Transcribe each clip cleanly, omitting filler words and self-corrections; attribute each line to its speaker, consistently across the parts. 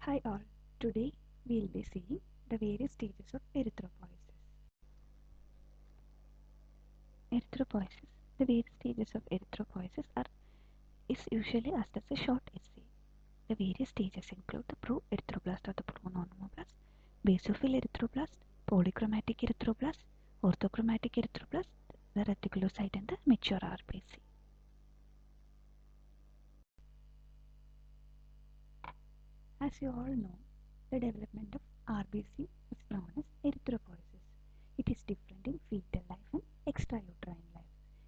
Speaker 1: Hi all, today we will be seeing the various stages of erythropoiesis. Erythropoiesis. The various stages of erythropoiesis is usually asked as a short essay. The various stages include the pro-erythroblast or the pro-normoblast, basophil erythroblast, polychromatic erythroblast, orthochromatic erythroblast, the reticulocyte and the mature RBC. As you all know, the development of RBC is known as erythropoiesis. It is different in fetal life and extrauterine life.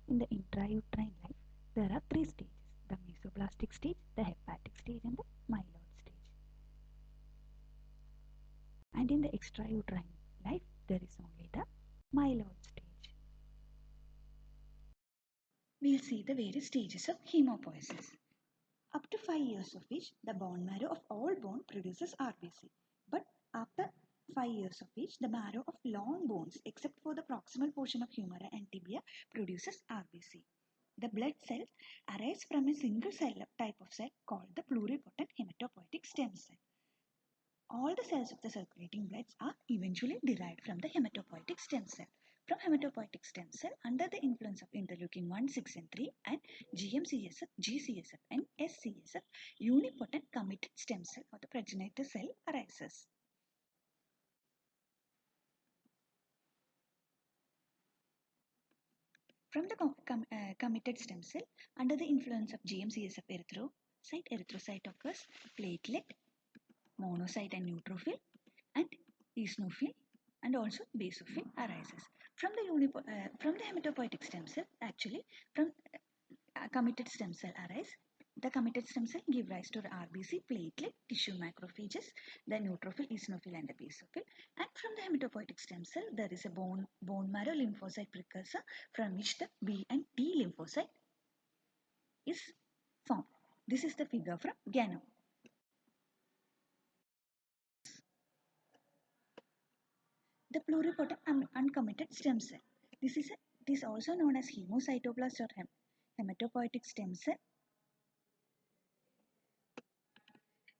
Speaker 1: In the intrauterine life, there are three stages: the mesoblastic stage, the hepatic stage, and the myeloid stage. And in the extrauterine life, there is only the myeloid stage. We'll see the various stages of hemopoiesis. Up to 5 years of age, the bone marrow of all bone produces RBC. But after 5 years of age, the marrow of long bones, except for the proximal portion of humera and tibia, produces RBC. The blood cells arise from a single cell type of cell called the pluripotent hematopoietic stem cell. All the cells of the circulating blood are eventually derived from the hematopoietic stem cell. From hematopoietic stem cell, under the influence of interleukin 1, 6 and 3 and GM-CSF, G-CSF and S-CSF, unipotent committed stem cell or the progenitor cell arises. From the committed stem cell, under the influence of GM-CSF erythrocyte occurs, platelet, monocyte and neutrophil and eosinophil and also basophil arises. From the hematopoietic stem cell, actually from committed stem cell arise. The committed stem cell give rise to the RBC, platelet, tissue macrophages, the neutrophil, eosinophil and the basophil. And from the hematopoietic stem cell, there is a bone marrow lymphocyte precursor from which the B and T lymphocyte is formed. This is the figure from Gano. The pluripotent uncommitted stem cell. This is also known as hemocytoblast or hematopoietic stem cell.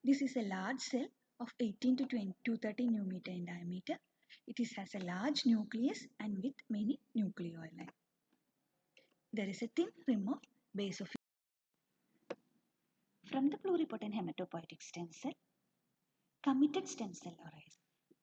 Speaker 1: This is a large cell of 18 to 230 nanometer in diameter. It has a large nucleus and with many nucleoli. There is a thin rim of basophil. From the pluripotent hematopoietic stem cell, committed stem cell arise.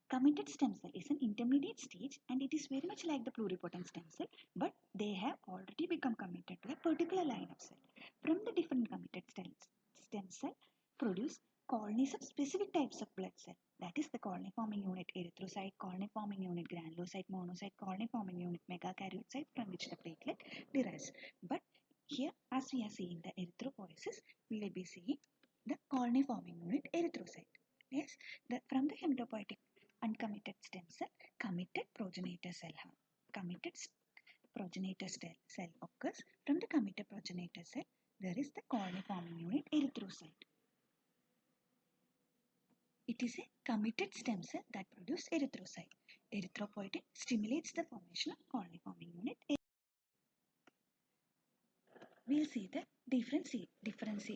Speaker 1: Committed stem cell is an intermediate stage and it is very much like the pluripotent stem cell, but they have already become committed to a particular line of cell. From the different committed stem cell produce colonies of specific types of blood cell. That is the colony forming unit erythrocyte, colony forming unit granulocyte, monocyte, colony forming unit megakaryocyte from which the platelet derives. But here, as we are seeing the erythropoiesis, we will be seeing the colony forming unit erythrocyte. Yes, from the hematopoietic uncommitted stem cell, committed progenitor cell. Committed progenitor cell occurs. From the committed progenitor cell, there is the colony forming unit erythrocyte. It is a committed stem cell that produces erythrocyte. Erythropoietin stimulates the formation of colony forming unit. We'll see the different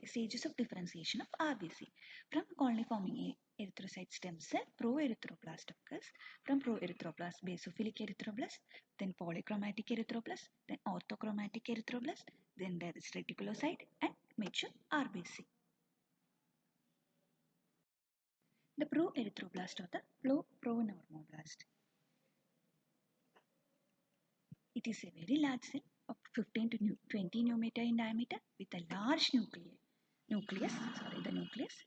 Speaker 1: stages of differentiation of RBC. From colony forming erythrocyte stem cell, pro-erythroblast occurs. From pro-erythroblast, basophilic erythroblast, then polychromatic erythroblast, then orthochromatic erythroblast, then there is reticulocyte and mature RBC. The pro-erythroblast or the pro-normoblast. It is a very large cell of 15 to 20 nanometer in diameter with a large nucleus,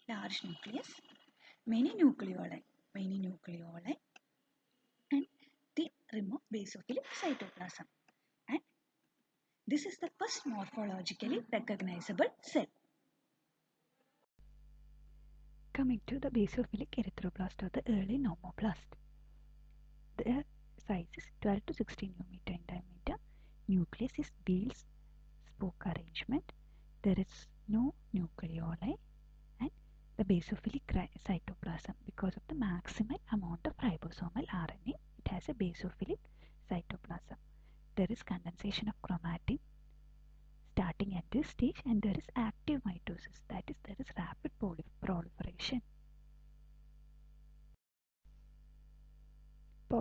Speaker 1: large nucleus, many nucleoli, and the rim of basophilic cytoplasm. And this is the first morphologically recognizable cell. Coming to the basophilic erythroblast or the early normoblast. Their size is 12 to 16 nanometer in diameter. Nucleus is wheels spoke arrangement. There is no nucleoli and the basophilic cytoplasm. Because of the maximal amount of ribosomal RNA, it has a basophilic cytoplasm. There is condensation of chromatin starting at this stage and there is active mitosis, that is there is rapid proliferation.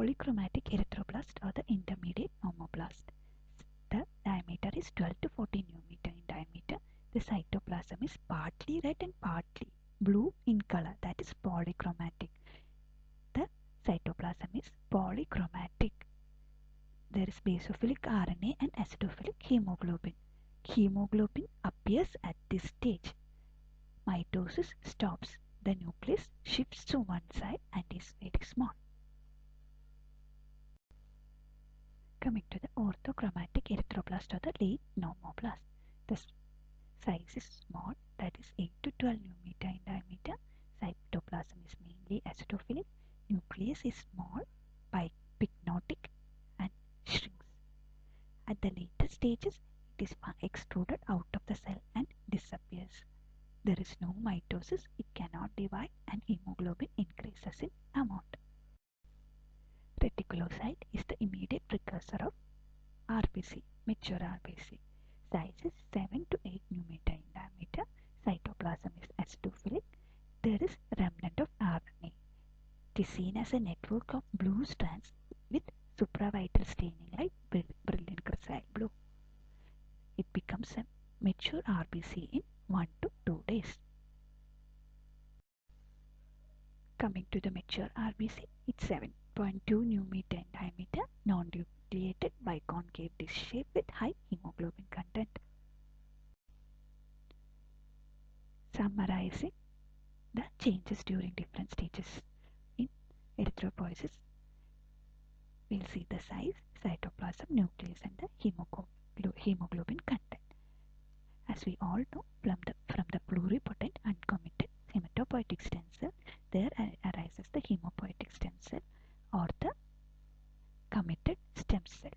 Speaker 1: polychromatic erythroblast or the intermediate normoblast. The diameter is 12 to 14 nanometer in diameter. The cytoplasm is partly red and partly blue in color, that is polychromatic. The cytoplasm is polychromatic. There is basophilic RNA and acidophilic hemoglobin. Hemoglobin appears at this stage. Mitosis stops. The nucleus shifts to one side and is very small. Coming to the orthochromatic erythroblast or the late normoblast. The size is small, that is 8 to 12 nanometer in diameter. Cytoplasm is mainly acidophilic. Nucleus is small, pycnotic and shrinks. At the later stages, it is extruded out of the cell and disappears. There is no mitosis, it cannot divide, and hemoglobin increases in amount. Reticulocyte is the immediate precursor of RBC, mature RBC. Size is 7 to 8 nanometer in diameter. Cytoplasm is acidophilic. There is remnant of RNA. It is seen as a network of blue strands with supravital staining like brilliant crescent blue. It becomes a mature RBC in 1 to 2 days. Coming to the mature RBC, it's 7.2 nanometer in diameter, non-nucleated biconcave dish shape with high hemoglobin content. Summarizing the changes during different stages in erythropoiesis, we'll see the size, cytoplasm, nucleus and the hemoglobin content. As we all know, from the pluripotent uncommitted hematopoietic stem cell, there arises the hemopoietic stem cell or the committed stem cell.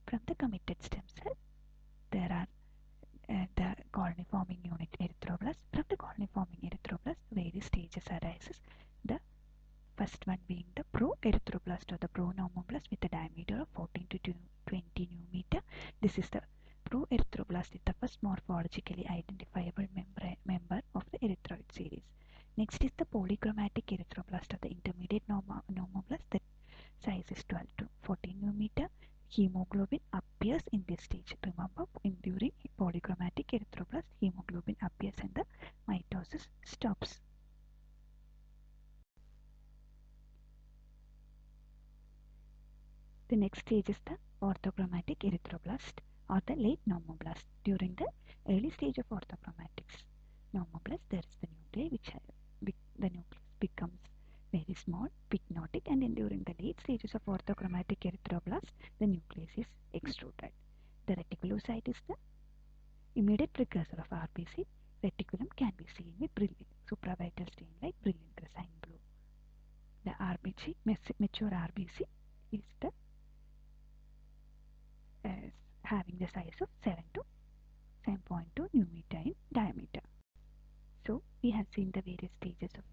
Speaker 1: From the committed stem cell, there are the colony forming unit erythroblast. From the colony forming erythroblast, various stages arises. The first one being the pro-erythroblast or the pro-normoblast with a diameter of 14 to 20 nanometer. This is the pro-erythroblast is the first morphologically identifiable member of the erythroid series. Next is the polychromatic erythroblast or the intermediate normoblast. The size is 12 to 14 nanometer. Hemoglobin appears in this stage. Remember, during polychromatic erythroblast, hemoglobin appears and the mitosis stops. The next stage is the orthochromatic erythroblast or the late normoblast. During the early stage of orthochromatic normoblast, there is the nuclei, the nucleus becomes very small, pycnotic, and then during the late stages of orthochromatic erythroblast, the nucleus is extruded. The reticulocyte is the immediate precursor of RBC. Reticulum can be seen with brilliant supravital stain like brilliant crescent blue. The RBC, mature RBC, is the having the size of 7 to 7.2 nanometer in diameter. So we have seen the various stages of